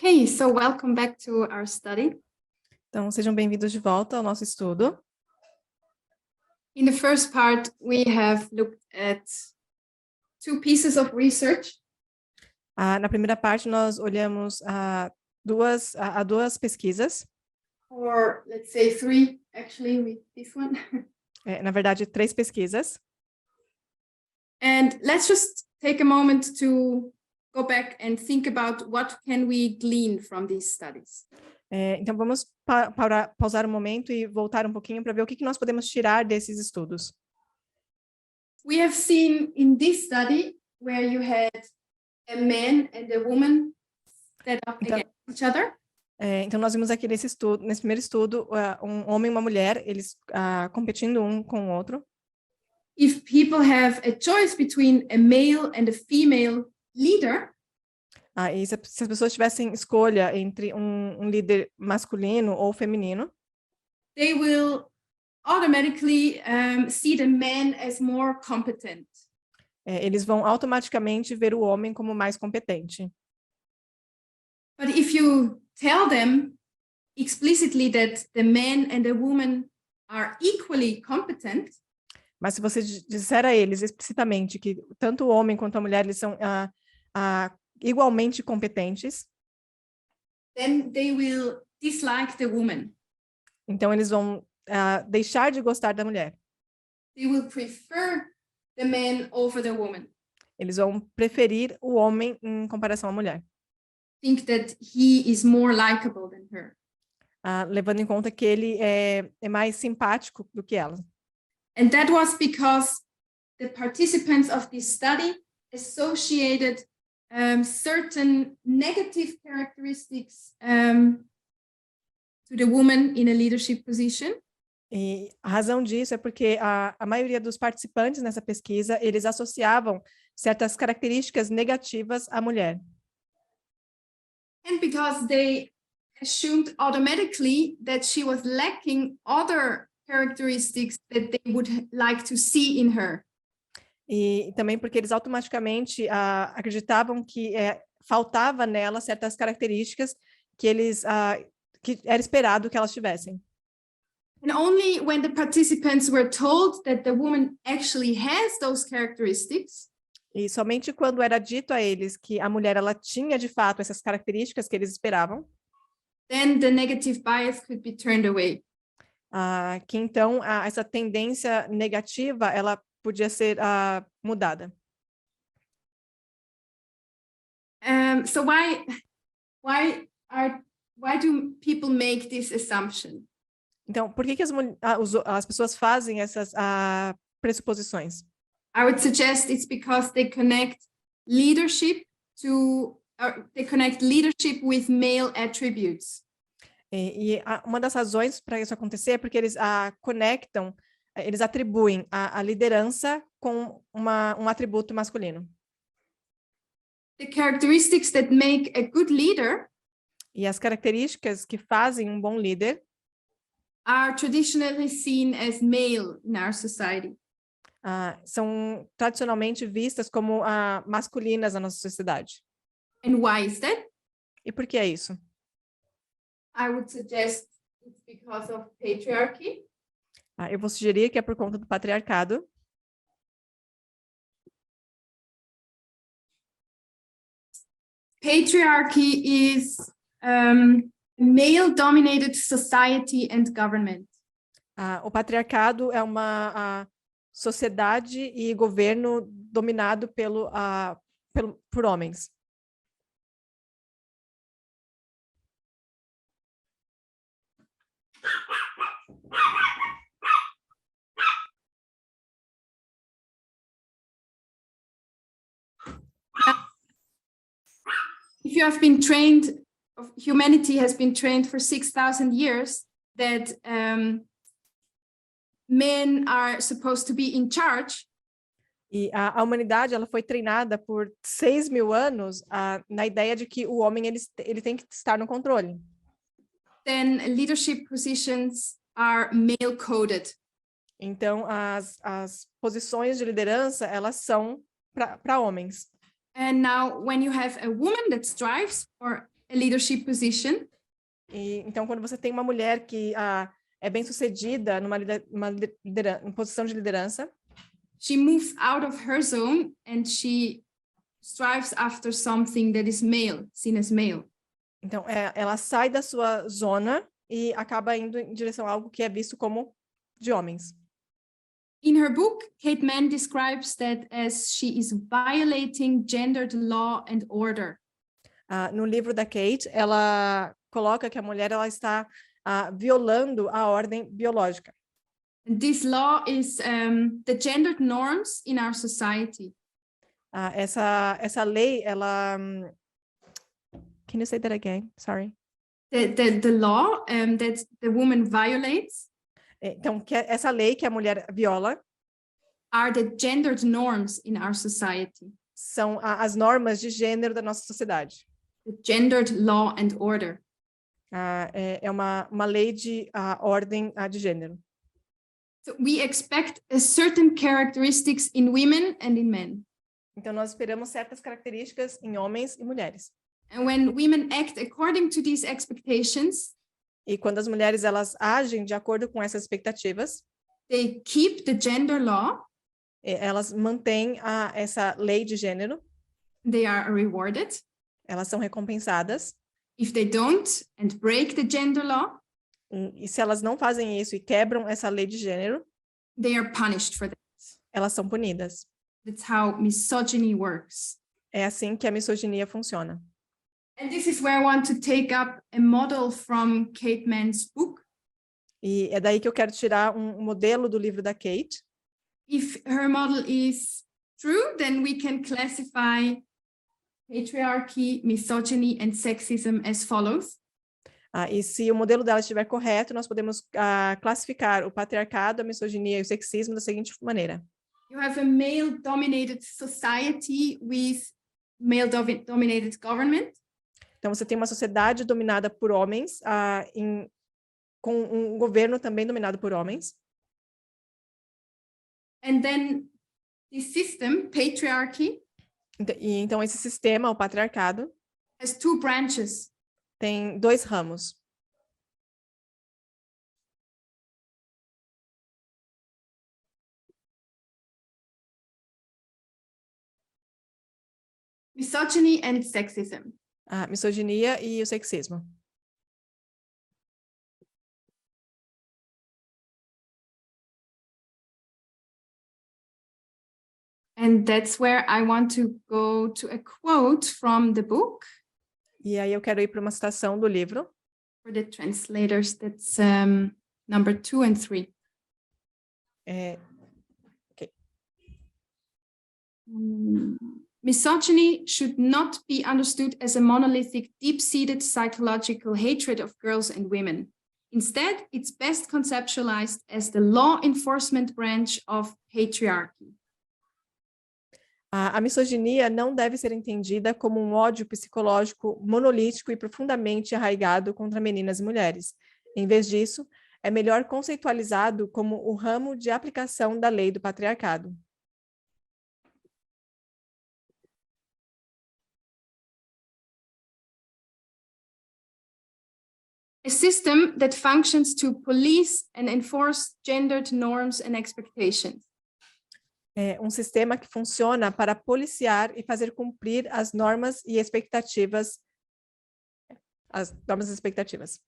Okay, so welcome back to our study. Então, sejam bem-vindos de volta ao nosso estudo. In the first part, we have looked at two pieces of research. Na primeira parte, nós olhamos duas pesquisas. Or let's say three, actually, with this one. Na verdade, 3 pesquisas. And let's just take a moment to go back and think about what can we glean from these studies. Então, vamos pausar um momento e voltar um pouquinho para ver o que nós podemos tirar desses estudos. We have seen in this study where you had a man and a woman set up against each other. Então, nós vimos aqui nesse primeiro estudo, um homem e uma mulher, eles competindo um com o outro. If people have a choice between a male and a female leader, E se as pessoas tivessem escolha entre um líder masculino ou feminino, they will automatically see the man as more competent. Eles vão automaticamente ver o homem como mais competente. But if you tell them explicitly that the man and the woman are equally competent, Mas se você disser a eles explicitamente que tanto o homem quanto a mulher eles são igualmente competentes, then they will dislike the woman. então eles vão deixar de gostar da mulher. They will prefer the man over the woman. Eles vão preferir o homem em comparação à mulher. Think that he is more likable than her. Levando em conta que ele é mais simpático do que ela. And that was because the participants of this study associated certain negative characteristics to the woman in a leadership position. E a razão disso é porque a maioria dos participantes nessa pesquisa, eles associavam certas características negativas à mulher. And because they assumed automatically that she was lacking other characteristics that they would like to see in her. E também porque eles automaticamente acreditavam que faltava nela certas características que que era esperado que elas tivessem. And only when the participants were told that the woman actually has those characteristics, E somente quando era dito a eles que a mulher ela tinha de fato essas características que eles esperavam, then the negative bias could be turned away. Que então essa tendência negativa ela podia ser mudada. So why do people make this assumption? Então, por que as pessoas fazem essas pressuposições? I would suggest it's because they connect leadership with male attributes. E uma das razões para isso acontecer é porque eles conectam, eles atribuem a liderança com um atributo masculino. The characteristics that make a good leader E as características que fazem um bom líder are traditionally seen as male in our society. São tradicionalmente vistas como masculinas na nossa sociedade. And why is that? E por que é isso? I would suggest it's because of patriarchy. Eu vou sugerir que é por conta do patriarcado. Patriarchy is male-dominated society and government. O patriarcado é uma sociedade e governo dominado por homens. If you have been trained, humanity has been trained for 6,000 years that men are supposed to be in charge. E a humanidade ela foi treinada por 6.000 anos na ideia de que o homem ele tem que estar no controle. Then leadership positions are male-coded. Então as posições de liderança elas são para homens. And now when you have a woman that strives for a leadership position, E, então, quando você tem uma mulher que é bem-sucedida numa posição de liderança, she moves out of her zone and she strives after something that is male, seen as male. então ela sai da sua zona e acaba indo em direção a algo que é visto como de homens. In her book, Kate Mann describes that as she is violating gendered law and order. No livro da Kate, ela coloca que a mulher ela está violando a ordem biológica. And this law is the gendered norms in our society. Essa lei, ela... Can you say that again? Sorry. The law that the woman violates Então, essa lei que a mulher viola are the gendered norms in our society. São as normas de gênero da nossa sociedade. The gendered law and order. É uma lei de ordem de gênero. So we expect a certain characteristics in women and in men. Então, nós esperamos certas características em homens e mulheres. And when women act according to these expectations, e quando as mulheres elas agem de acordo com essas expectativas, they keep the gender law. Elas mantêm essa lei de gênero. They are rewarded. Elas são recompensadas. If they don't and break the gender law, e se elas não fazem isso e quebram essa lei de gênero, they are punished for that. Elas são punidas. That's how misogyny works. É assim que a misoginia funciona. And this is where I want to take up a model from Kate Mann's book. E é daí que eu quero tirar um modelo do livro da Kate. If her model is true, then we can classify patriarchy, misogyny, and sexism as follows. E se o modelo dela estiver correto, nós podemos classificar o patriarcado, a misoginia e o sexismo da seguinte maneira. You have a male-dominated society with male-dominated government. Então, você tem uma sociedade dominada por homens, com um governo também dominado por homens. And then this system, patriarchy, então esse sistema, o patriarcado, has two branches. Tem dois ramos. Misogyny and sexism. A misoginia e o sexismo. And that's where I want to go to a quote from the book. E aí eu quero ir para uma citação do livro. For the translators, that's number 2 and 3. Okay. Misogyny should not be understood as a monolithic, deep-seated psychological hatred of girls and women. Instead, it's best conceptualized as the law enforcement branch of patriarchy. A misoginia não deve ser entendida como um ódio psicológico monolítico e profundamente arraigado contra meninas e mulheres. Em vez disso, é melhor conceitualizado como o ramo de aplicação da lei do patriarcado. A system that functions to police and enforce gendered norms and expectations. Um sistema que funciona para policiar e fazer cumprir as normas e expectativas. As normas e expectativas.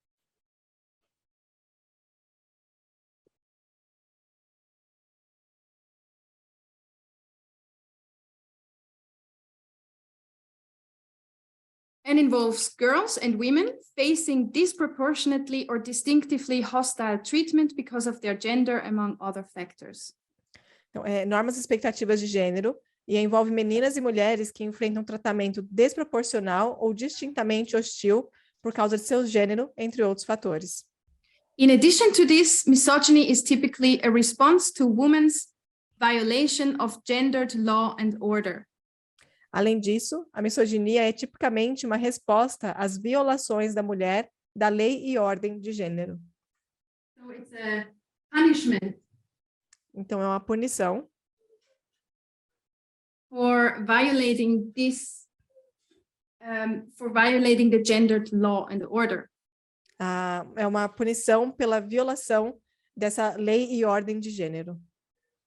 And involves girls and women facing disproportionately or distinctively hostile treatment because of their gender, among other factors. Então, normas e expectativas de gênero e envolve meninas e mulheres que enfrentam tratamento desproporcional ou distintamente hostil por causa de seu gênero, entre outros fatores. In addition to this, misogyny is typically a response to women's violation of gendered law and order. Além disso, a misoginia é tipicamente uma resposta às violações da mulher, da lei e ordem de gênero. So it's a punishment. Então, é uma punição For violating this for violating the gendered law and order. É uma punição pela violação dessa lei e ordem de gênero.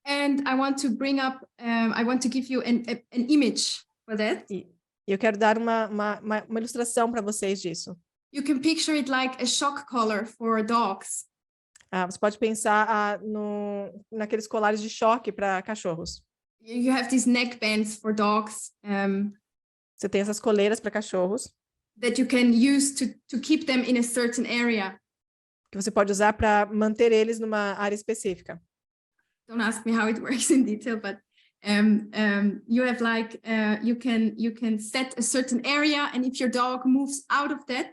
And I want to bring up, I want to give you an image for that. E eu quero dar uma ilustração para vocês disso. You can picture it like a shock collar for dogs. Você pode pensar naqueles colares de choque para cachorros. You have these neck bands for dogs. Você tem essas coleiras para cachorros. That you can use to keep them in a certain area. Que você pode usar para manter eles numa área específica. Don't ask me how it works in detail, but you have like you can set a certain area, and if your dog moves out of that.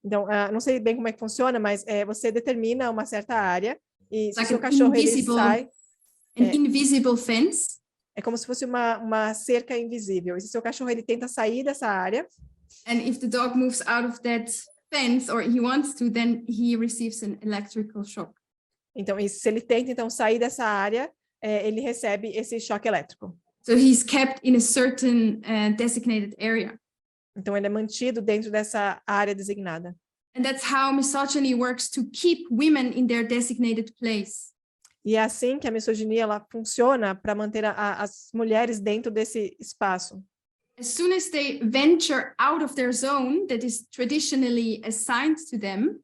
Então, não sei bem como é que funciona, mas você determina uma certa área e se o Like seu cachorro ele sai... invisible fence. É como se fosse uma cerca invisível. E se o seu cachorro ele tenta sair dessa área... And if the dog moves out of that fence, or he wants to, then he receives an electrical shock. Então, se ele tenta então sair dessa área, ele recebe esse choque elétrico. So he's kept in a certain designated area. Então, ele é mantido dentro dessa área designada. And that's how misogyny works to keep women in their designated place. E é assim que a misoginia ela funciona para manter as mulheres dentro desse espaço. As soon as they venture out of their zone that is traditionally assigned to them,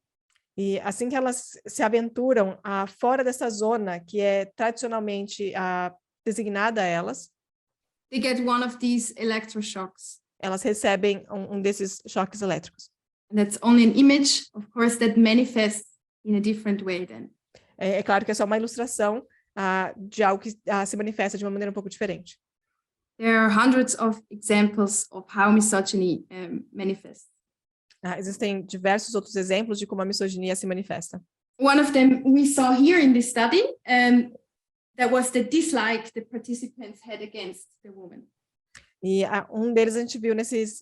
e assim que elas se aventuram fora dessa zona que é tradicionalmente designada a elas, they get one of these electroshocks. Elas recebem um desses choques elétricos. And that's only an image, of course, that manifests in a different way then. É claro que é só uma ilustração de algo que se manifesta de uma maneira um pouco diferente. There are hundreds of examples of how misogyny manifests. Existem diversos outros exemplos de como a misoginia se manifesta. One of them we saw here in this study, that was the dislike the participants had against the woman. E um deles a gente viu nesses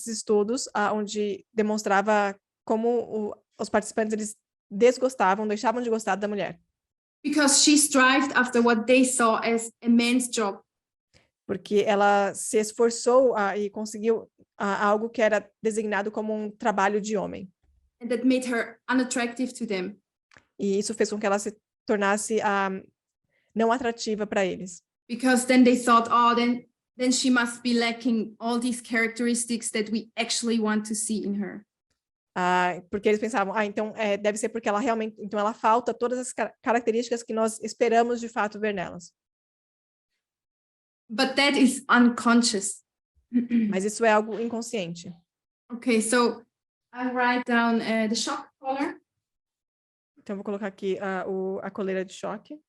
estudos, onde demonstrava como os participantes eles deixavam de gostar da mulher. Because she strived after what they saw as a man's job. Porque ela se esforçou e conseguiu algo que era designado como um trabalho de homem. And that made her unattractive to them. E isso fez com que ela se tornasse não atrativa para eles. Because then they thought, oh, then she must be lacking all these characteristics that we actually want to see in her. Porque eles pensavam, então deve ser porque ela realmente, então ela falta todas as características que nós esperamos de fato ver nelas. But that is unconscious. Mas isso é algo inconsciente. Okay, so I write down the shock collar. Então eu vou colocar aqui a coleira de choque.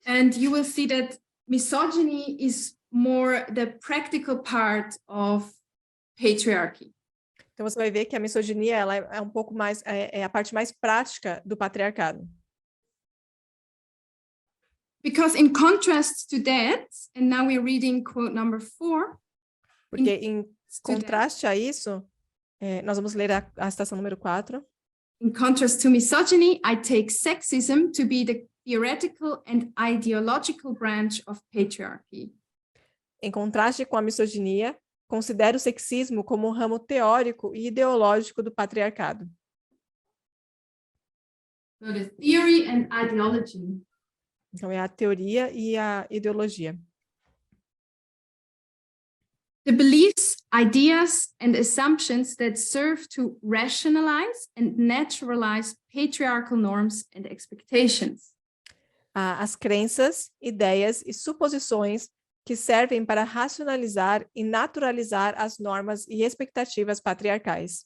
And you will see that misogyny is more the practical part of patriarchy. Então você vai ver que a misoginia ela é um pouco mais a parte mais prática do patriarcado. Because in contrast to that, and now we're reading quote number 4. Porque em contraste a isso, nós vamos ler a citação número 4. In contrast to misogyny, I take sexism to be the theoretical and ideological branch of patriarchy. Em contraste com a misoginia, considero o sexismo como um ramo teórico e ideológico do patriarcado. So the theory and ideology. Então é a teoria e a ideologia. The beliefs, ideas, and assumptions that serve to rationalize and naturalize patriarchal norms and expectations. As crenças, ideias e suposições que servem para racionalizar e naturalizar as normas e expectativas patriarcais.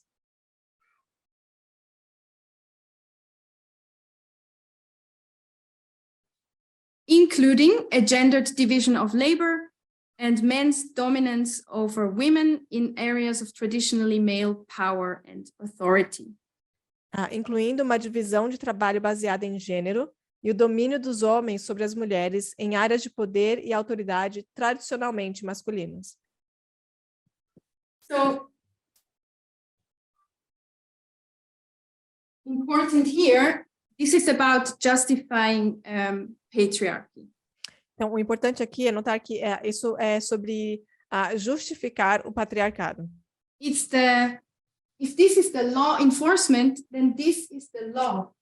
Including a gendered division of labor and men's dominance over women in areas of traditionally male power and authority. Incluindo uma divisão de trabalho baseada em gênero e o domínio dos homens sobre as mulheres em áreas de poder e autoridade tradicionalmente masculinas. So, important here, this is about justifying patriarchy. Então, o importante aqui é notar que isso é sobre justificar o patriarcado. If this is the law enforcement, then this is the law.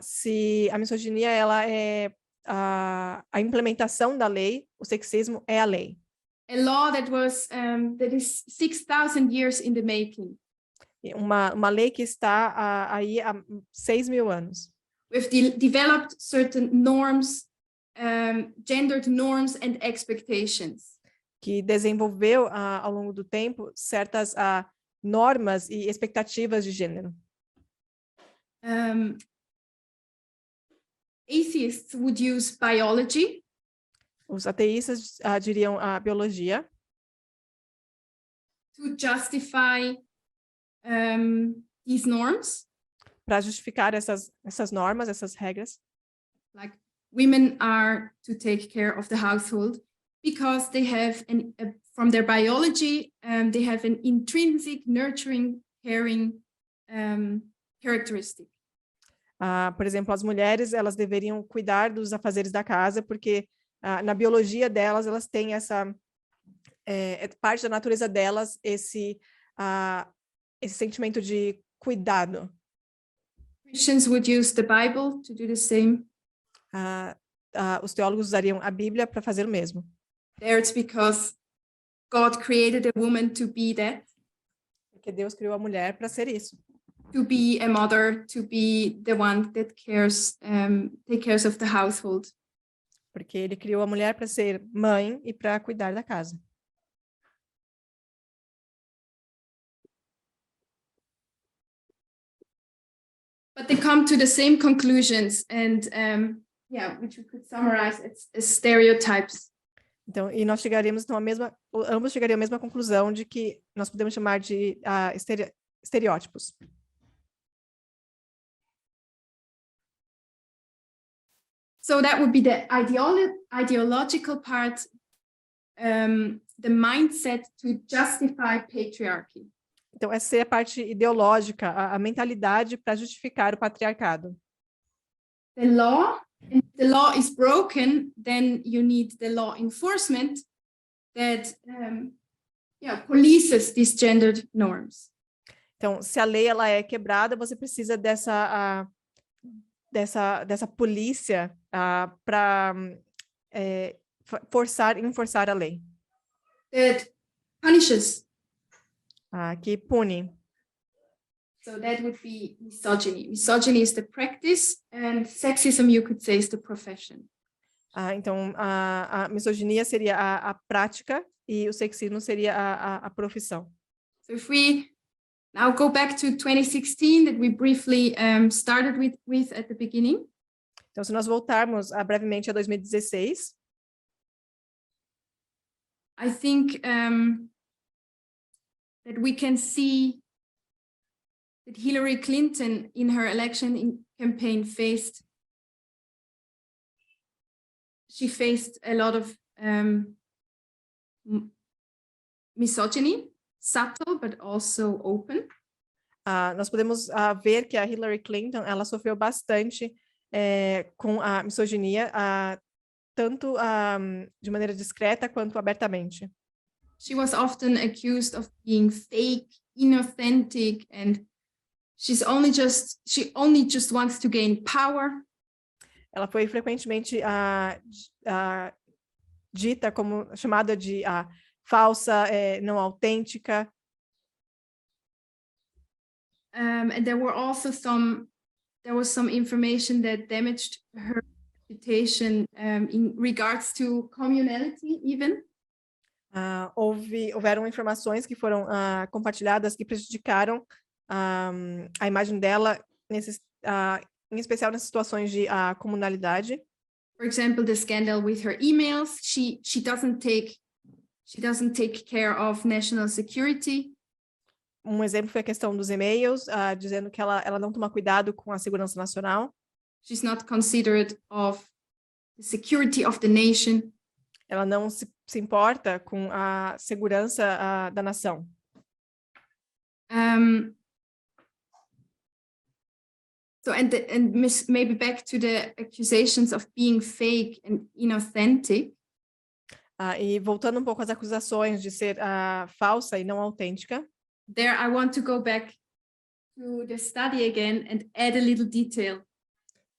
Se a misoginia ela é a implementação da lei, o sexismo é a lei. A law that is 6,000 years in the making. Uma lei que está aí há 6.000 anos. We've developed certain norms, gendered norms and expectations. Que desenvolveu ao longo do tempo certas normas e expectativas de gênero. Atheists would use biology. Os ateístas diriam a biologia. To justify these norms. Para justificar essas normas, essas regras. Like women are to take care of the household because they have from their biology, they have an intrinsic, nurturing, caring characteristic. Por exemplo, as mulheres, elas deveriam cuidar dos afazeres da casa, porque na biologia delas, elas têm essa... é parte da natureza delas, esse sentimento de cuidado. Christians would use the Bible to do the same. Os teólogos usariam a Bíblia para fazer o mesmo. There it's because God created a woman to be that. Porque Deus criou a mulher para ser isso. To be a mother, to be the one that take cares of the household. Porque ele criou a mulher para ser mãe e para cuidar da casa. But they come to the same conclusions and which we could summarize as stereotypes. Então, e nós chegaremos então ambos chegariam à mesma conclusão de que nós podemos chamar de estereótipos. So that would be the ideological part, the mindset to justify patriarchy. Então, essa seria a parte ideológica, a mentalidade para justificar o patriarcado. The law, if the law is broken, then you need the law enforcement that polices these gendered norms. Então, se a lei ela é quebrada, você precisa dessa polícia para enforçar a lei. That punishes. Que pune. So that would be misogyny. Misogyny is the practice, and sexism, you could say, is the profession. Então, a misoginia seria a prática e o sexismo seria a profissão. So if we now go back to 2016, that we briefly started with at the beginning. Então, se nós voltarmos brevemente a 2016, I think that we can see that Hillary Clinton in her election campaign faced a lot of misogyny, subtle but also open. Nós podemos ver que a Hillary Clinton ela sofreu bastante com a misoginia, tanto de maneira discreta quanto abertamente. She was often accused of being fake, inauthentic, and she only just wants to gain power. Ela foi frequentemente chamada de falsa, não autêntica. And there was some information that damaged her reputation in regards to communality even. Houveram informações que foram compartilhadas que prejudicaram a imagem dela, em especial nas situações de comunalidade. For example, the scandal with her emails. She doesn't take care of national security. Um exemplo foi a questão dos e-mails, dizendo que ela não toma cuidado com a segurança nacional. She's not considerate of the security of the nation. Ela não se importa com a segurança da nação. So maybe back to the accusations of being fake and inauthentic. E voltando um pouco às acusações de ser falsa e não autêntica. There I want to go back to the study again and add a little detail.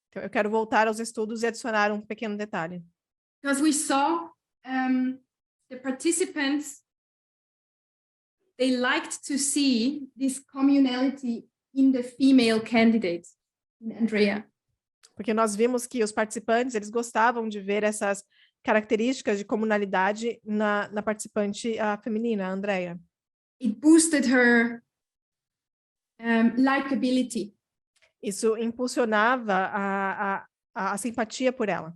Então, eu quero voltar aos estudos e adicionar um pequeno detalhe. Because we saw the participants, they liked to see this communality in the female candidates, in Andrea. Porque nós vimos que os participantes, eles gostavam de ver essas características de comunalidade na participante feminina, a Andrea. It boosted her likability. Isso impulsionava a simpatia por ela.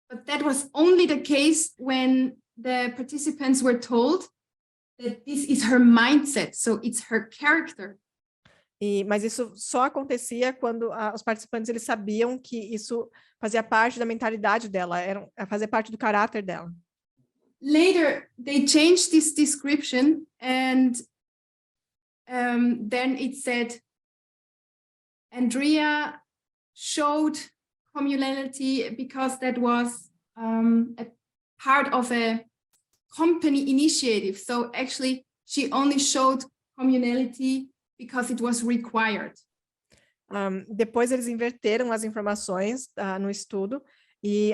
But that was only the case when the participants were told that this is her mindset, so it's her character. Mas isso só acontecia quando os participantes eles sabiam que isso fazia parte da mentalidade dela, fazia parte do caráter dela. Later, they changed this description and then it said, Andrea showed communality because that was a part of a company initiative. So actually, she only showed communality because it was required. Depois eles inverteram as informações no estudo e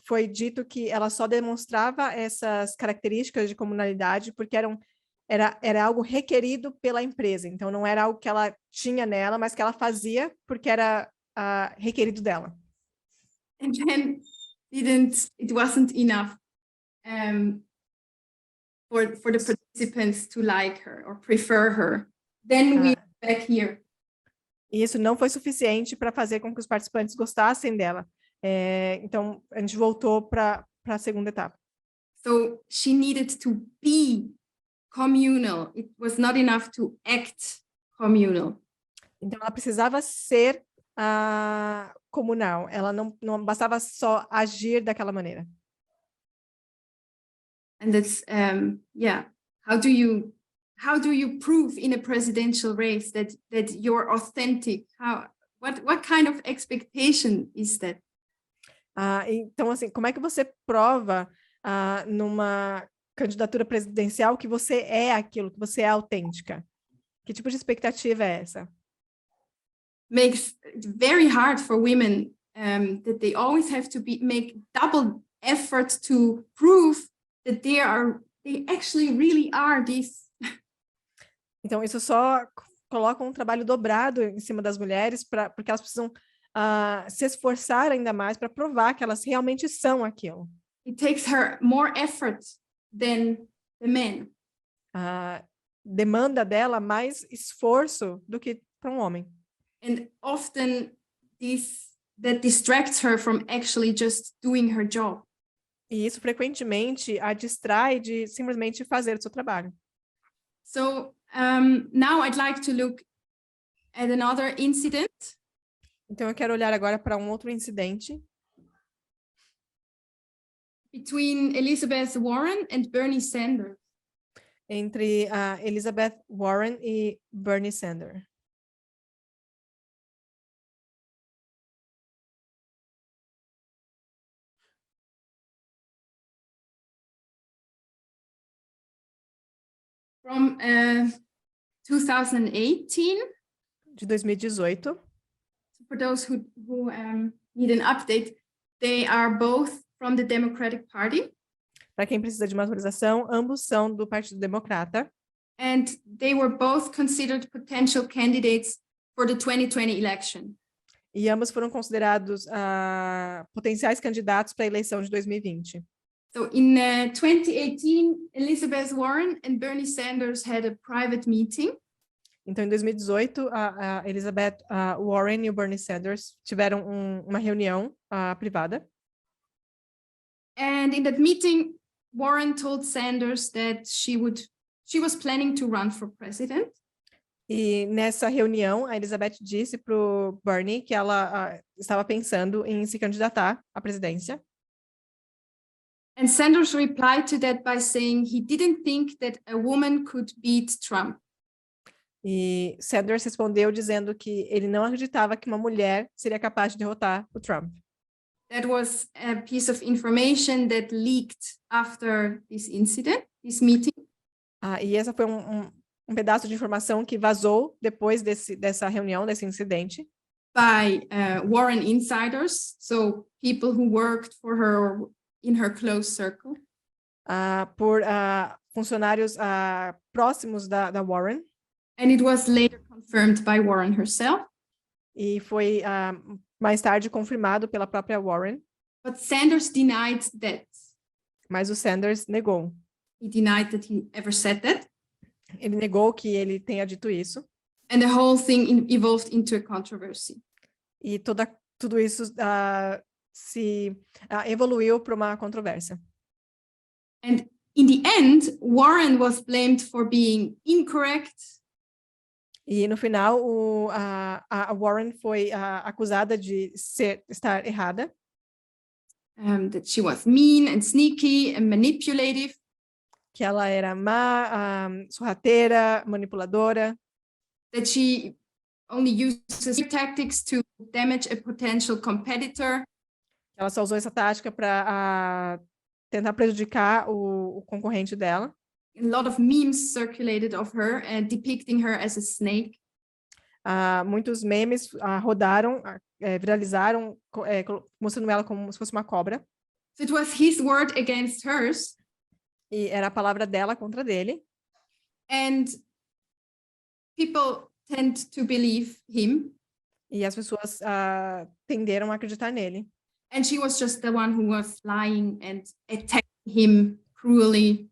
foi dito que ela só demonstrava essas características de comunalidade porque era algo requerido pela empresa. Então não era algo que ela tinha nela, mas que ela fazia porque era requerido dela. And then it wasn't enough for the participants to like her or prefer her. Then we back here. E isso não foi suficiente para fazer com que os participantes gostassem dela. Então, a gente voltou para a segunda etapa. So she needed to be communal. It was not enough to act communal. Então, ela precisava ser comunal. Ela não bastava só agir daquela maneira. And that's, how do you prove in a presidential race that you're authentic? What kind of expectation is that? Então, assim, como é que você prova numa candidatura presidencial que você é aquilo, que você é autêntica? Que tipo de expectativa é essa? Makes it very hard for women that they always have to make double effort to prove that they actually really are this. Então, isso só coloca um trabalho dobrado em cima das mulheres, porque elas precisam se esforçar ainda mais para provar que elas realmente são aquilo. It takes her more effort than the men. Demanda dela mais esforço do que para um homem. And often that distracts her from actually just doing her job. E isso frequentemente a distrai de simplesmente fazer o seu trabalho. So now I'd like to look at another incident. Então eu quero olhar agora para um outro incidente. Between Elizabeth Warren and Bernie Sanders. Entre Elizabeth Warren e Bernie Sanders. From 2018. De 2018. For those who need an update, they are both from the Democratic Party. Para quem precisa de uma atualização, ambos são do Partido Democrata. And they were both considered potential candidates for the 2020 election. E ambos foram considerados potenciais candidatos para a eleição de 2020. So in 2018, Elizabeth Warren and Bernie Sanders had a private meeting. Então, em 2018, a Elizabeth Warren e o Bernie Sanders tiveram uma reunião privada. And in that meeting, Warren told Sanders that she was planning to run for president. E nessa reunião, a Elizabeth disse para o Bernie que ela estava pensando em se candidatar à presidência. And Sanders replied to that by saying he didn't think that a woman could beat Trump. E Sanders respondeu dizendo que ele não acreditava que uma mulher seria capaz de derrotar o Trump. That was a piece of information that leaked after this incident, this meeting. E essa foi um pedaço de informação que vazou depois dessa reunião, desse incidente. By Warren insiders, so people who worked for her in her close circle. Por funcionários próximos da Warren. And it was later confirmed by Warren herself. E foi mais tarde confirmado pela própria Warren. But Sanders denied that. Mas o Sanders negou. He denied that he ever said that. Ele negou que ele tenha dito isso. And the whole thing evolved into a controversy. E tudo isso se evoluiu para uma controvérsia. And in the end, Warren was blamed for being incorrect. E no final, a Warren foi acusada de estar errada. That she was mean and sneaky and manipulative. Que ela era má, sorrateira, manipuladora. That she only uses tactics to damage a potential competitor. Ela só usou essa tática para tentar prejudicar o concorrente dela. A lot of memes circulated of her depicting her as a snake. Muitos memes rodaram, viralizaram, mostrando ela como se fosse uma cobra. So it was his word against hers. E era a palavra dela contra dele. And people tend to believe him. E as pessoas tenderam a acreditar nele. And she was just the one who was lying and attacking him cruelly.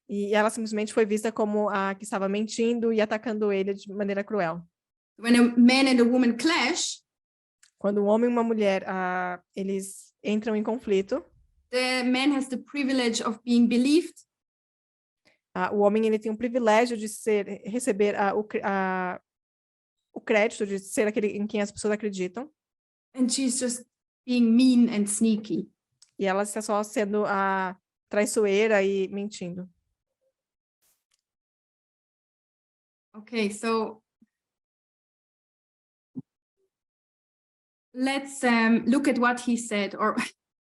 E ela simplesmente foi vista como a que estava mentindo e atacando ele de maneira cruel. When a man and a woman clash, quando um homem e uma mulher eles entram em conflito, the man has the privilege of being believed. O homem ele tem o privilégio de receber o crédito de ser aquele em quem as pessoas acreditam. And she's just being mean and sneaky. E ela está só sendo traiçoeira e mentindo. Okay, so let's look at what he said, or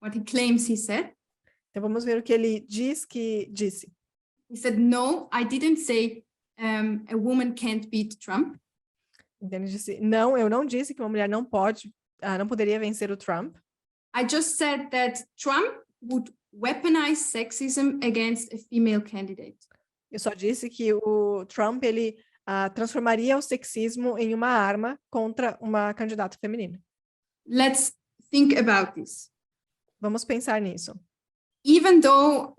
what he claims he said. Então vamos ver o que ele diz que disse. He said, "No, I didn't say a woman can't beat Trump." Então ele disse, não, eu não disse que uma mulher não poderia vencer o Trump. I just said that Trump would weaponize sexism against a female candidate. Eu só disse que o Trump ele transformaria o sexismo em uma arma contra uma candidata feminina. Let's think about this. Vamos pensar nisso. Even though,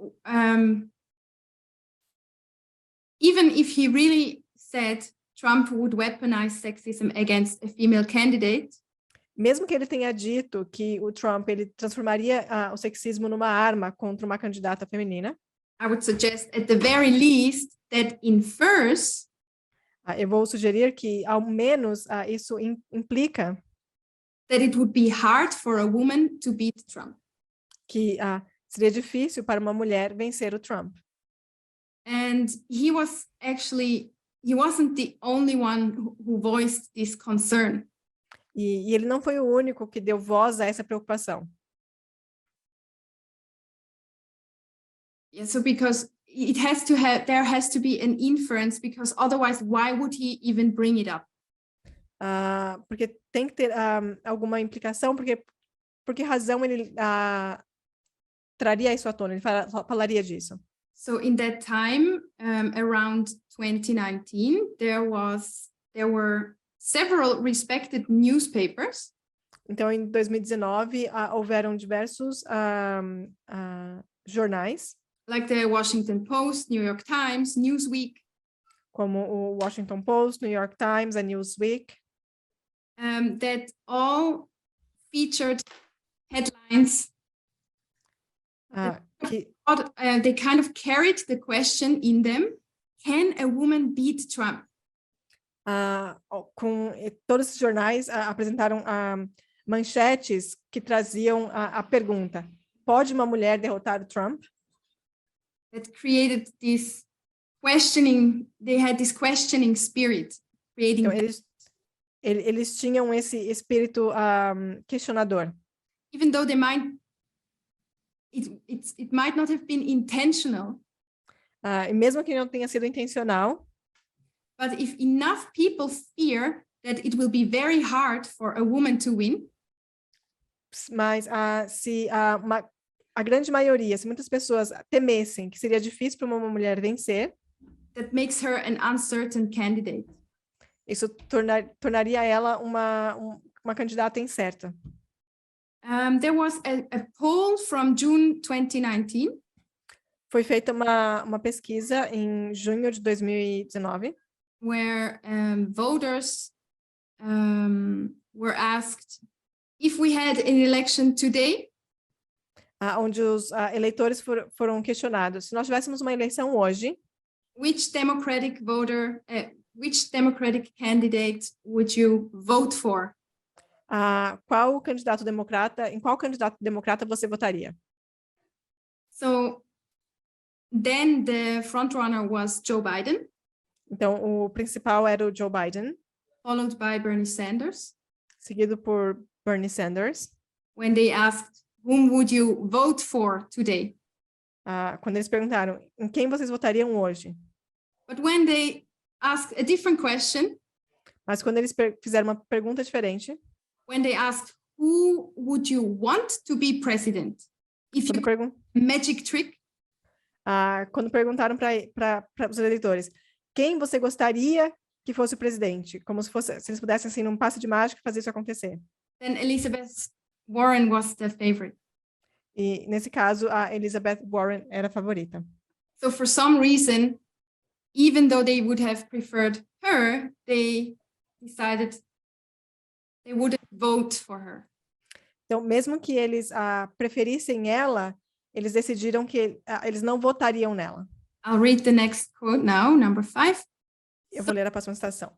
even if he really said Trump would weaponize sexism against a female candidate, mesmo que ele tenha dito que o Trump ele transformaria o sexismo numa arma contra uma candidata feminina, I would suggest at the very least that infers eu vou sugerir que ao menos isso implica that it would be hard for a woman to beat Trump. Que seria difícil para uma mulher vencer o Trump. And he wasn't the only one who voiced this concern. E ele não foi o único que deu voz a essa preocupação. Yeah, so because there has to be an inference, because otherwise, why would he even bring it up? Porque tem que ter alguma implicação, porque por que razão ele traria isso à tona, ele falaria disso. So in that time, around 2019, there were several respected newspapers. Então, em 2019, houveram diversos jornais. Like the Washington Post, New York Times, Newsweek. Como o Washington Post, New York Times, a Newsweek. That all featured headlines. They kind of carried the question in them, can a woman beat Trump? Todos esses jornais apresentaram manchetes que traziam a pergunta, pode uma mulher derrotar o Trump? That created this they had this questioning spirit, creating. Então, eles tinham esse espírito questionador. Even though it might not have been intentional. E mesmo que não tenha sido intencional. But if enough people fear that it will be very hard for a woman to win. Mas se a grande maioria, se muitas pessoas temessem que seria difícil para uma mulher vencer, that makes her an uncertain candidate. Isso tornaria ela uma candidata incerta. There was a poll from June 2019. Foi feita uma pesquisa em junho de 2019. Where voters were asked if we had an election today. Onde os eleitores foram questionados. Se nós tivéssemos uma eleição hoje, which democratic candidate would you vote for? Em qual candidato democrata você votaria? So then the frontrunner was Joe Biden. Então o principal era o Joe Biden. Followed by Bernie Sanders. Seguido por Bernie Sanders. When they asked, whom would you vote for today? Quando eles perguntaram, em quem vocês votariam hoje? But when they asked a different question, mas quando eles fizeram uma pergunta diferente, when they asked, who would you want to be president? If you magic trick. Quando perguntaram para os eleitores, quem você gostaria que fosse o presidente? Como se eles pudessem, assim, num passe de mágica, fazer isso acontecer. Then Elizabeth Warren was the favorite. E, nesse caso, a Elizabeth Warren era a favorita. So, for some reason, even though they would have preferred her, they decided they wouldn't vote for her. Então, mesmo que eles preferissem ela, eles decidiram que eles não votariam nela. I'll read the next quote now, number 5. Eu vou ler a próxima citação.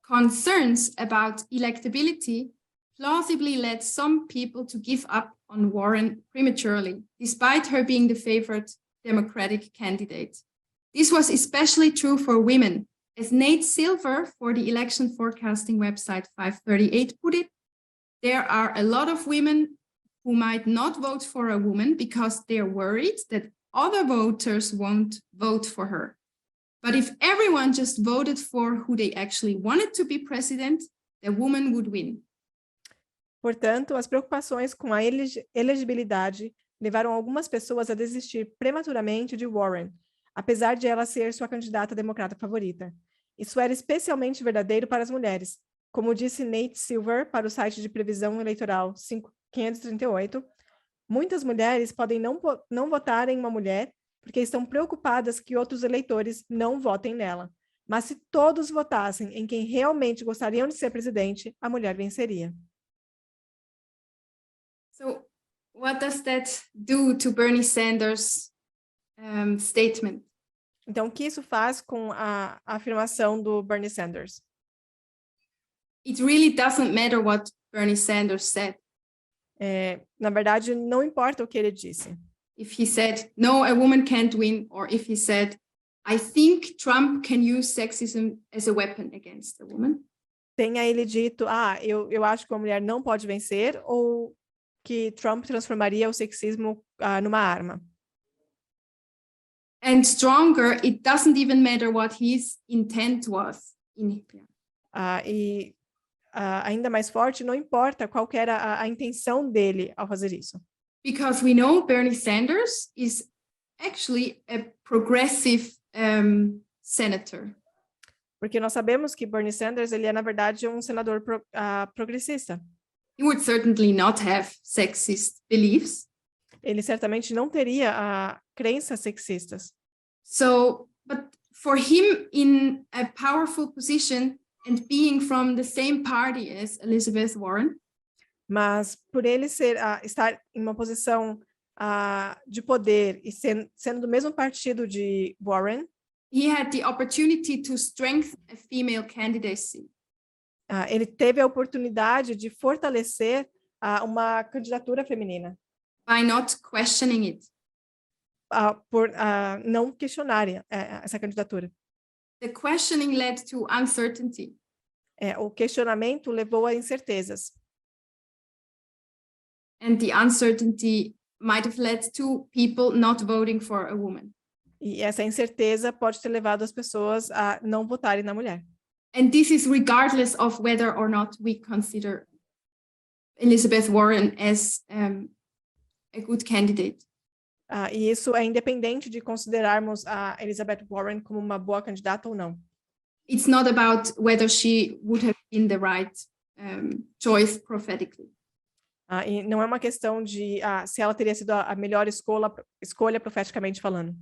Concerns about electability plausibly led some people to give up on Warren prematurely, despite her being the favorite Democratic candidate. This was especially true for women. As Nate Silver for the election forecasting website 538 put it, there are a lot of women who might not vote for a woman because they're worried that other voters won't vote for her. But if everyone just voted for who they actually wanted to be president, the woman would win. Portanto, as preocupações com a elegibilidade levaram algumas pessoas a desistir prematuramente de Warren, apesar de ela ser sua candidata democrata favorita. Isso era especialmente verdadeiro para as mulheres. Como disse Nate Silver para o site de previsão eleitoral 538, muitas mulheres podem não votar em uma mulher porque estão preocupadas que outros eleitores não votem nela. Mas se todos votassem em quem realmente gostariam de ser presidente, a mulher venceria. So, what does that do to Bernie Sanders' statement? Então, o que isso faz com a afirmação do Bernie Sanders? It really doesn't matter what Bernie Sanders said. Na verdade, não importa o que ele disse. If he said, no, a woman can't win, or if he said, I think Trump can use sexism as a weapon against a woman. Tenha ele dito, eu acho que uma mulher não pode vencer, ou que Trump transformaria o sexismo numa arma. And stronger, it doesn't even matter what his intent was. Ainda mais forte, não importa qual que era a intenção dele ao fazer isso. Because we know Bernie Sanders is actually a progressive senator. Porque nós sabemos que Bernie Sanders, ele é, na verdade, um senador progressista. He would certainly not have sexist beliefs. Ele certamente não teria crenças sexistas. So, but for him in a powerful position and being from the same party as Elizabeth Warren, mas por ele estar em uma posição de poder e sendo do mesmo partido de Warren, he had the opportunity to strengthen a female candidacy. Ele teve a oportunidade de fortalecer uma candidatura feminina. By not questioning it. por não questionarem essa candidatura. The questioning led to uncertainty. O questionamento levou a incertezas. And the uncertainty might have led to people not voting for a woman. E essa incerteza pode ter levado as pessoas a não votarem na mulher. And this is regardless of whether or not we consider Elizabeth Warren as a good candidate. E isso é independente de considerarmos a Elizabeth Warren como uma boa candidata ou não. It's not about whether she would have been the right choice prophetically. E não é uma questão de se ela teria sido a melhor escolha profeticamente falando.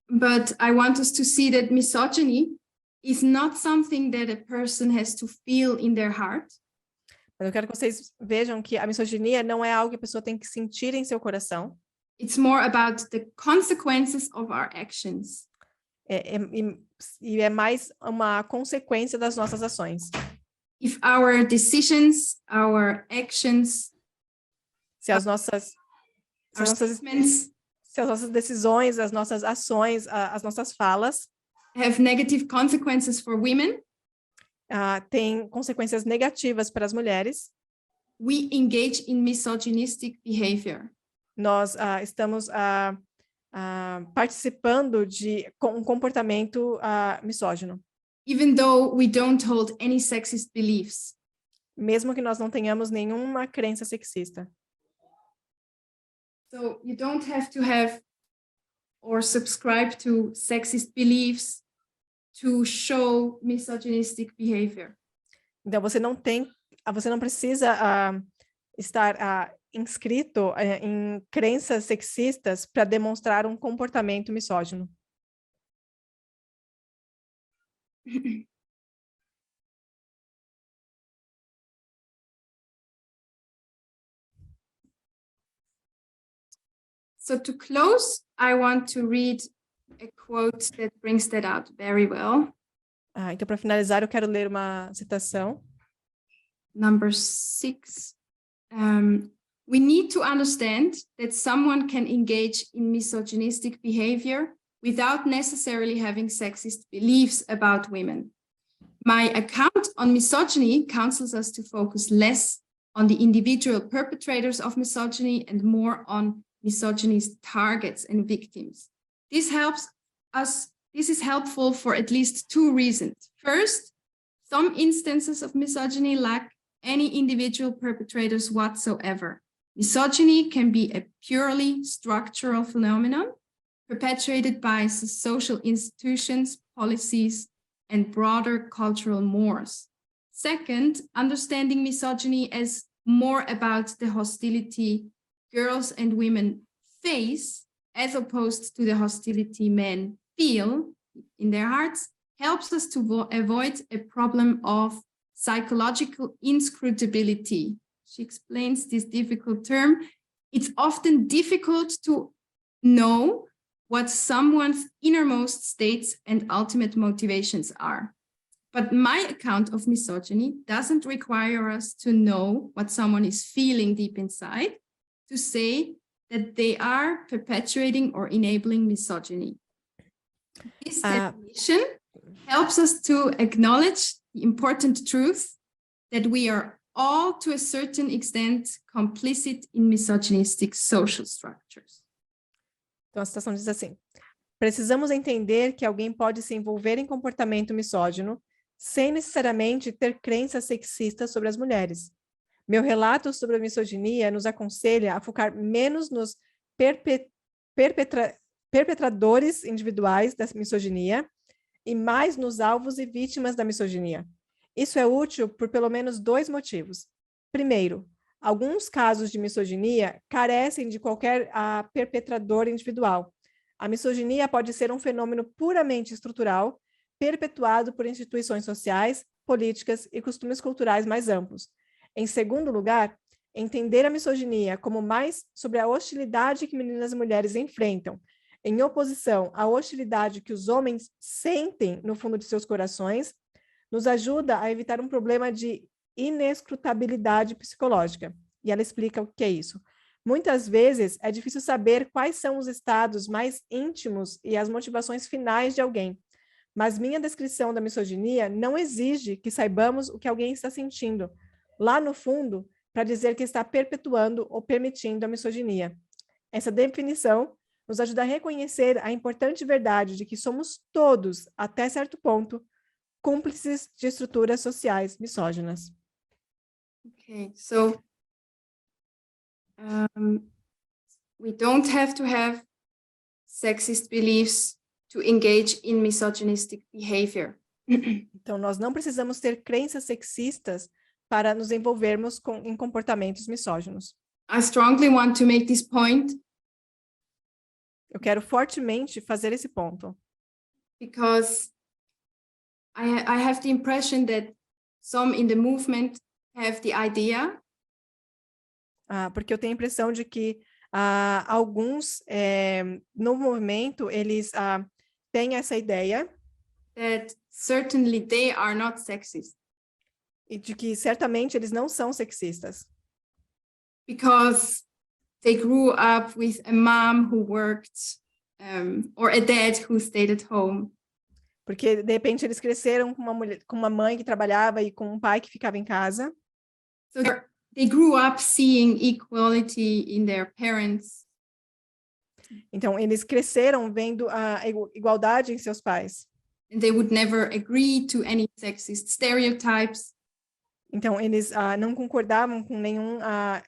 But I want us to see that misogyny is not something that a person has to feel in their heart. Mas eu quero que vocês vejam que a misoginia não é algo que a pessoa tem que sentir em seu coração. It's more about the consequences of our actions. E é mais uma consequência das nossas ações. If our decisions, our actions, Se as nossas decisões, as nossas ações, as nossas falas have negative consequences for women, têm consequências negativas para as mulheres, we engage in misogynistic behavior. Nós estamos participando de um comportamento misógino. Even though we don't hold any sexist beliefs. Mesmo que nós não tenhamos nenhuma crença sexista. So you don't have to have or subscribe to sexist beliefs to show misogynistic behavior. Então você não precisa estar inscrito em crenças sexistas para demonstrar um comportamento misógino. So to close, I want to read a quote that brings that out very well. Então, para finalizar, eu quero ler uma citação. Number 6. We need to understand that someone can engage in misogynistic behavior without necessarily having sexist beliefs about women. My account on misogyny counsels us to focus less on the individual perpetrators of misogyny and more on misogynist targets and victims. This is helpful for at least 2 reasons. First, some instances of misogyny lack any individual perpetrators whatsoever. Misogyny can be a purely structural phenomenon perpetuated by social institutions, policies, and broader cultural mores. Second, understanding misogyny as more about the hostility girls and women face as opposed to the hostility men feel in their hearts helps us to avoid a problem of psychological inscrutability. She explains this difficult term. It's often difficult to know what someone's innermost states and ultimate motivations are. But my account of misogyny doesn't require us to know what someone is feeling deep inside to say that they are perpetuating or enabling misogyny. This definition helps us to acknowledge the important truth that we are all, to a certain extent, complicit in misogynistic social structures. Então, a citação diz assim: precisamos entender que alguém pode se envolver em comportamento misógino sem necessariamente ter crenças sexistas sobre as mulheres. Meu relato sobre a misoginia nos aconselha a focar menos nos perpetradores individuais da misoginia e mais nos alvos e vítimas da misoginia. Isso é útil por pelo menos 2 motivos. Primeiro, alguns casos de misoginia carecem de qualquer perpetrador individual. A misoginia pode ser um fenômeno puramente estrutural, perpetuado por instituições sociais, políticas e costumes culturais mais amplos. Em segundo lugar, entender a misoginia como mais sobre a hostilidade que meninas e mulheres enfrentam, em oposição à hostilidade que os homens sentem no fundo de seus corações, nos ajuda a evitar um problema de inescrutabilidade psicológica. E ela explica o que é isso. Muitas vezes é difícil saber quais são os estados mais íntimos e as motivações finais de alguém. Mas minha descrição da misoginia não exige que saibamos o que alguém está sentindo, lá no fundo, para dizer que está perpetuando ou permitindo a misoginia. Essa definição nos ajuda a reconhecer a importante verdade de que somos todos, até certo ponto, cúmplices de estruturas sociais misóginas. Okay, so we don't have to have sexist beliefs to engage in misogynistic behavior. Então, nós não precisamos ter crenças sexistas para nos envolvermos em comportamentos misóginos. I strongly want to make this point Eu quero fortemente fazer esse ponto, because I have the impression that some in the movement have the idea porque eu tenho a impressão de que alguns no movimento, eles têm essa ideia that certainly they are not sexist e de que certamente eles não são sexistas, because they grew up with a mom who worked or a dad who stayed at home. porque de repente eles cresceram com uma mãe que trabalhava e com um pai que ficava em casa. So they grew up seeing equality in their parents. Então, eles cresceram vendo a igualdade em seus pais. And they would never agree to any sexist stereotypes. Então, eles não concordavam com nenhum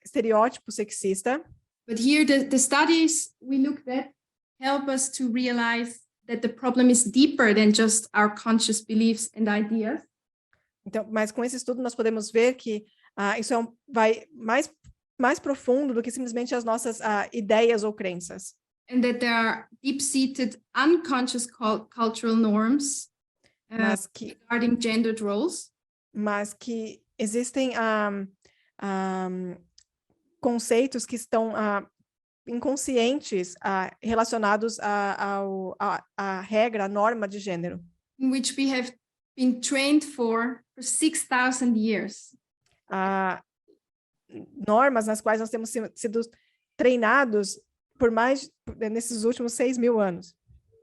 estereótipo sexista. But here the studies we looked at help us to realize that the problem is deeper than just our conscious beliefs and ideas. Então, mas com esse estudo nós podemos ver que isso vai mais profundo do que simplesmente as nossas ideias ou crenças. And that there are deep-seated unconscious cultural norms regarding gendered roles. Mas que existem conceitos que estão inconscientes relacionados à regra, à norma de gênero. In which we have been trained for 6,000 years. Normas nas quais nós temos sido treinados por nesses últimos 6.000 anos.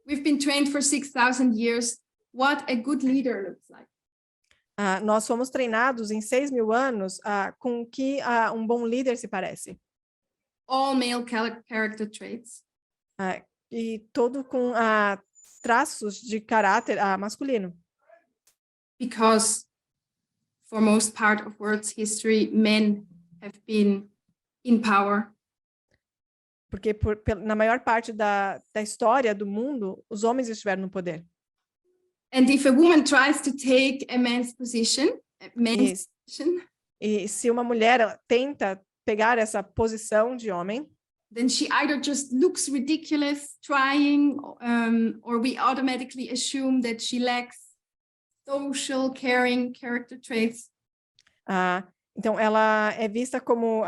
We've been trained for 6,000 years what a good leader looks like. Nós fomos treinados em 6.000 anos com o que um bom líder se parece. All male character traits. E todo com traços de caráter masculino. Because for most part of world's history, men have been in power. Porque na maior parte da história do mundo, os homens estiveram no poder. And if a woman tries to take a man's position, e se uma mulher tenta pegar essa posição de homem, then she either just looks ridiculous trying, or we automatically assume that she lacks social, caring character traits. Então, ela é vista como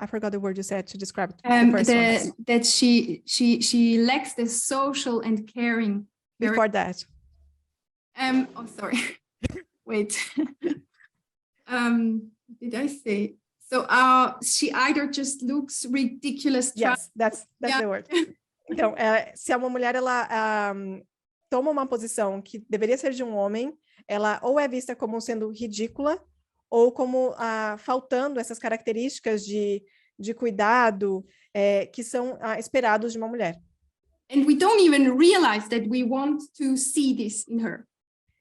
I forgot the word you said to describe it. That she lacks the social and caring. Before that. Oh, sorry. Wait. Did I say? So she either just looks ridiculous. Yes, that's the word. Então, se uma mulher ela toma uma posição que deveria ser de um homem, ela ou é vista como sendo ridícula ou como faltando essas características de cuidado que são esperados de uma mulher. And we don't even realize that we want to see this in her.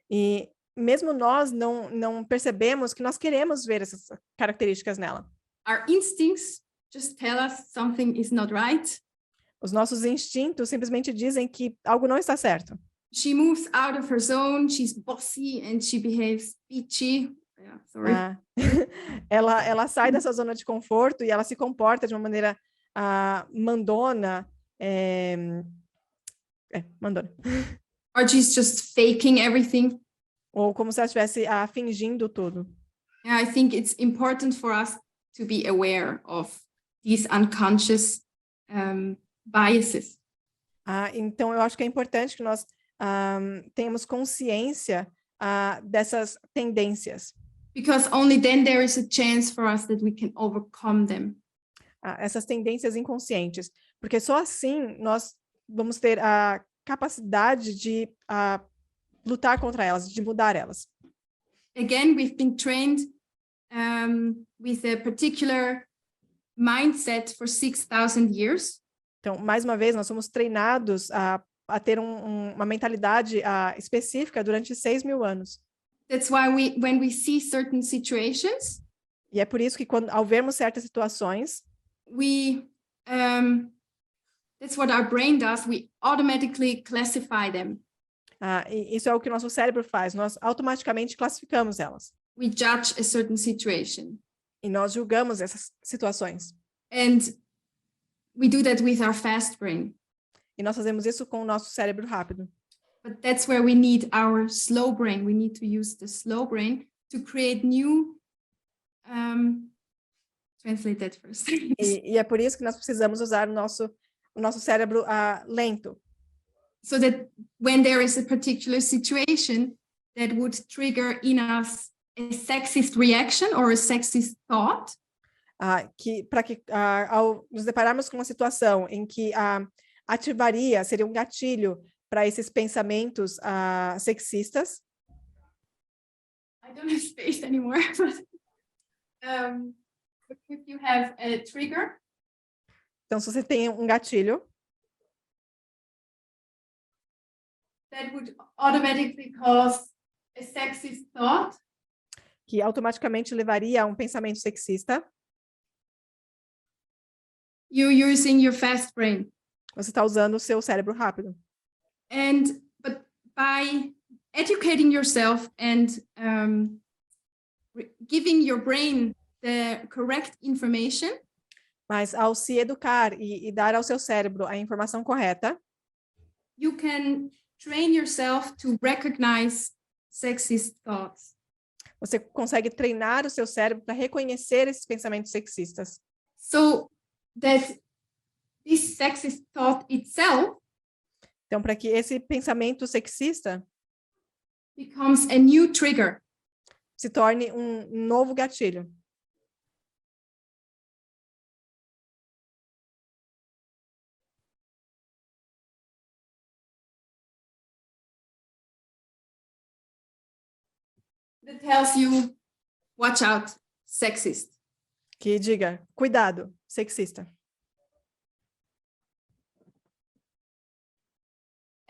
E mesmo nós não percebemos que nós queremos ver essas características nela. Our instincts just tell us something is not right. Os nossos instintos simplesmente dizem que algo não está certo. She moves out of her zone, she's bossy and she behaves bitchy. Yeah, sorry. Ela sai dessa zona de conforto e ela se comporta de uma maneira mandona. Mandona. Or she's just faking everything. Ou como se ela estivesse fingindo tudo. Yeah, I think it's important for us to be aware of these unconscious biases. Então, eu acho que é importante que nós tenhamos consciência dessas tendências. Because only then there is a chance for us that we can overcome them. Essas tendências inconscientes, porque só assim nós vamos ter a capacidade de lutar contra elas, de mudar elas. Again, we've been trained with a particular mindset for 6,000 years. Então, mais uma vez, nós somos treinados a ter uma mentalidade específica durante 6.000 anos. That's why when we see certain situations, e é por isso que ao vermos certas situações, that's what our brain does. We automatically classify them. E isso é o que o nosso cérebro faz. Nós automaticamente classificamos elas. We judge a certain situation. E nós julgamos essas situações. And we do that with our fast brain. E nós fazemos isso com o nosso cérebro rápido. But that's where we need our slow brain. We need to use the slow brain to create new. Translate that first. E é por isso que nós precisamos usar o nosso cérebro lento. So that when there is a particular situation that would trigger in us a sexist reaction or a sexist thought. Para que ao nos depararmos com uma situação em que seria um gatilho para esses pensamentos sexistas. I don't have space anymore. But if you have a trigger. Então, se você tem um gatilho, that would automatically cause a sexist thought. Que automaticamente levaria a um pensamento sexista. You're using your fast brain. Você está usando o seu cérebro rápido. But by educating yourself and giving your brain the correct information. Mas ao se educar e dar ao seu cérebro a informação correta, you can train yourself to recognize sexist thoughts. Você consegue treinar o seu cérebro para reconhecer esses pensamentos sexistas. So that this sexist thought itself, então, para que esse pensamento sexista becomes a new trigger. Se torne um novo gatilho. That tells you, watch out, sexist. Que diga, cuidado, sexista.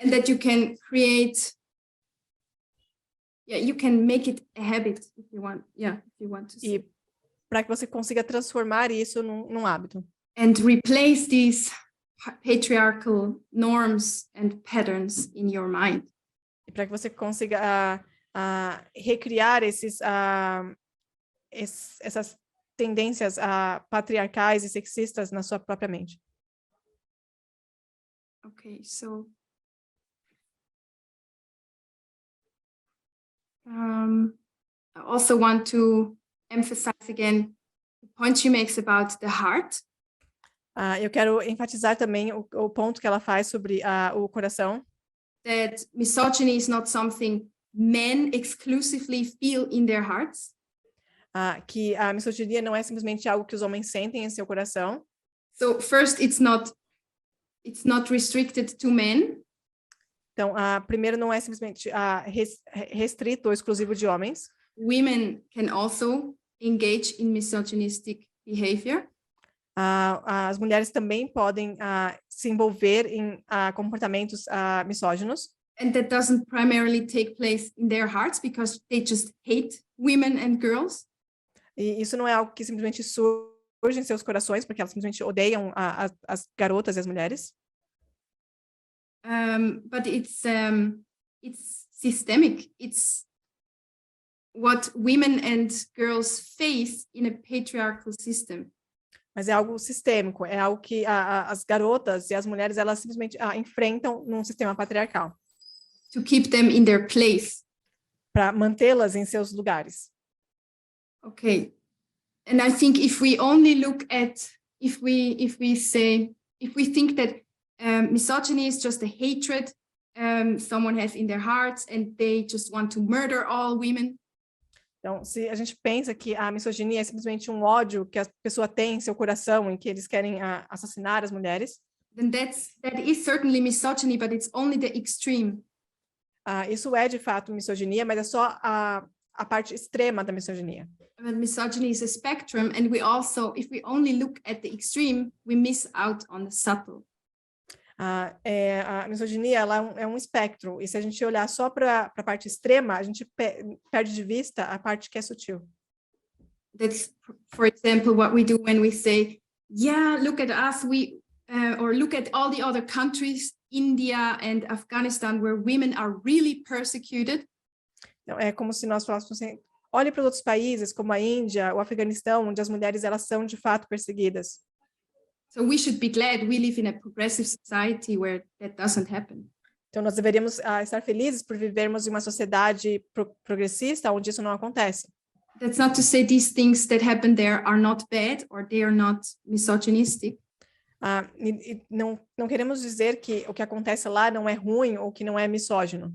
And that you can create, you can make it a habit if you want, if you want to see. E para que você consiga transformar isso num hábito. And replace these patriarchal norms and patterns in your mind. E para que você consiga recriar essas tendências patriarcais e sexistas na sua própria mente. Okay, so I also want to emphasize again the point she makes about the heart. Eu quero enfatizar também o ponto que ela faz sobre o coração. That misogyny is not something men exclusively feel in their hearts. Que a misoginia não é simplesmente algo que os homens sentem em seu coração. So first, it's not restricted to men. Então, primeiro não é simplesmente restrito ou exclusivo de homens. Women can also engage in misogynistic behavior. As mulheres também podem se envolver em comportamentos misóginos. And that doesn't primarily take place in their hearts because they just hate women and girls. E isso não é algo que simplesmente surge em seus corações, porque elas simplesmente odeiam as garotas e as mulheres. But it's systemic. It's what women and girls face in a patriarchal system. Mas é algo sistêmico, é algo que as garotas e as mulheres elas simplesmente enfrentam num sistema patriarcal. To keep them in their place. Para mantê-las em seus lugares. Okay. And I think if we only look at, if we think that misogyny is just a hatred someone has in their hearts and they just want to murder all women. Então, se a gente pensa que a misoginia é simplesmente um ódio que a pessoa tem em seu coração, em que eles querem assassinar as mulheres, then that is certainly misogyny, but it's only the extreme. Isso é de fato misoginia, mas é só a parte extrema da misoginia. But misogyny is a spectrum, and we also, if we only look at the extreme, we miss out on the subtle. A misoginia ela é um espectro, e se a gente olhar só para a parte extrema, a gente perde de vista a parte que é sutil. That's, for example, what we do when we say, yeah, look at us, or look at all the other countries, India and Afghanistan, where women are really persecuted. Então, é como se nós falássemos assim, olhe para os outros países, como a Índia, o Afeganistão, onde as mulheres elas são de fato perseguidas. So we should be glad we live in a progressive society where that doesn't happen. Então, nós deveríamos estar felizes por vivermos em uma sociedade progressista onde isso não acontece. That's not to say these things that happen there are not bad or they are not misogynistic. Não queremos dizer que o que acontece lá não é ruim ou que não é misógino.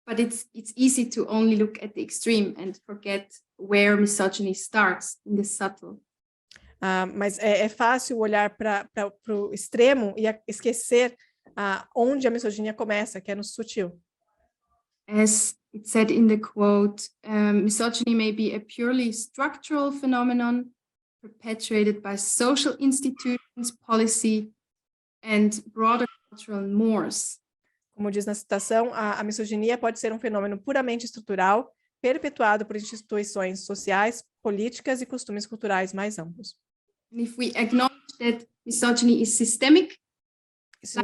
But it's easy to only look at the extreme and forget where misogyny starts, in the subtle. Mas é fácil olhar para o extremo e esquecer onde a misoginia começa, que é no sutil. As it said in the quote, misogyny may be a purely structural phenomenon perpetuated by social institutions, policy, and broader cultural mores. Como diz na citação, a misoginia pode ser um fenômeno puramente estrutural, perpetuado por instituições sociais, políticas e costumes culturais mais amplos. And if we acknowledge that misogyny is systemic, e se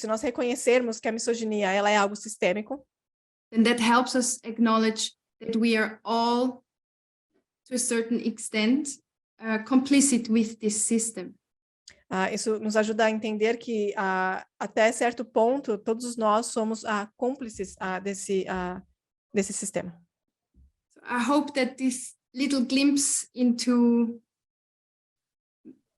nós reconhecermos que a misoginia ela é algo sistêmico, then that helps us acknowledge that we are all, to a certain extent, complicit with this system. Isso nos ajuda a entender que, até certo ponto, todos nós somos cúmplices desse sistema. So I hope that this little glimpse into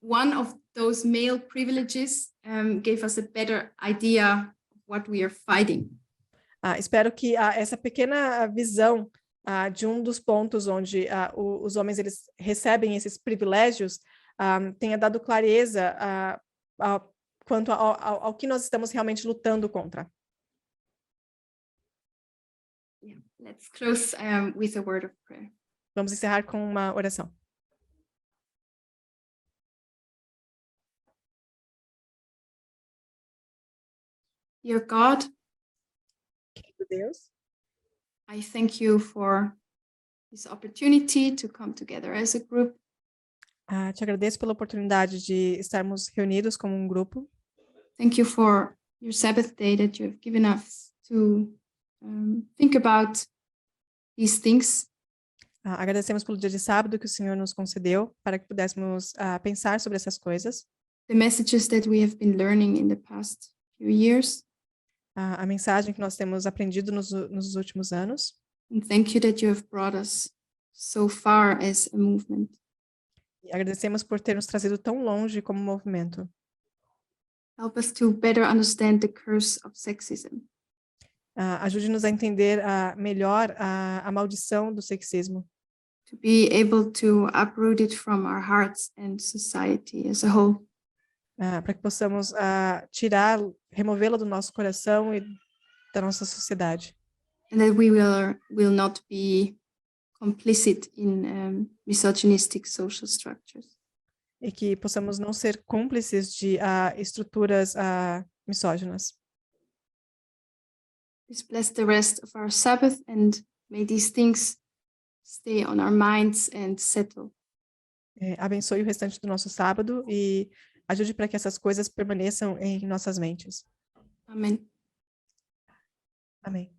one of those male privileges gave us a better idea of what we are fighting. Espero que essa pequena visão de um dos pontos onde os homens eles recebem esses privilégios tenha dado clareza quanto ao que nós estamos realmente lutando contra. Yeah. Let's close with a word of prayer. Vamos encerrar com uma oração. Dear God, Querido Deus, I thank you for this opportunity to come together as a group. te agradeço pela oportunidade de estarmos reunidos como um grupo. Thank you for your Sabbath day that you have given us to think about these things. Agradecemos pelo dia de sábado que o Senhor nos concedeu para que pudéssemos pensar sobre essas coisas. The messages that we have been learning in the past few years. A mensagem que nós temos aprendido nos últimos anos. And thank you that you have brought us so far as a movement. E agradecemos por ter nos trazido tão longe como movimento. Help us to better understand the curse of sexism. Ajude-nos a entender melhor a maldição do sexismo. To be able to uproot it from our hearts and society as a whole. Para que possamos removê-la do nosso coração e da nossa sociedade. And that we will not be complicit in misogynistic social structures. E que possamos não ser cúmplices de estruturas misóginas. Please bless the rest of our Sabbath and may these things stay on our minds and settle. Abençoe o restante do nosso sábado e ajude para que essas coisas permaneçam em nossas mentes. Amen. Amém.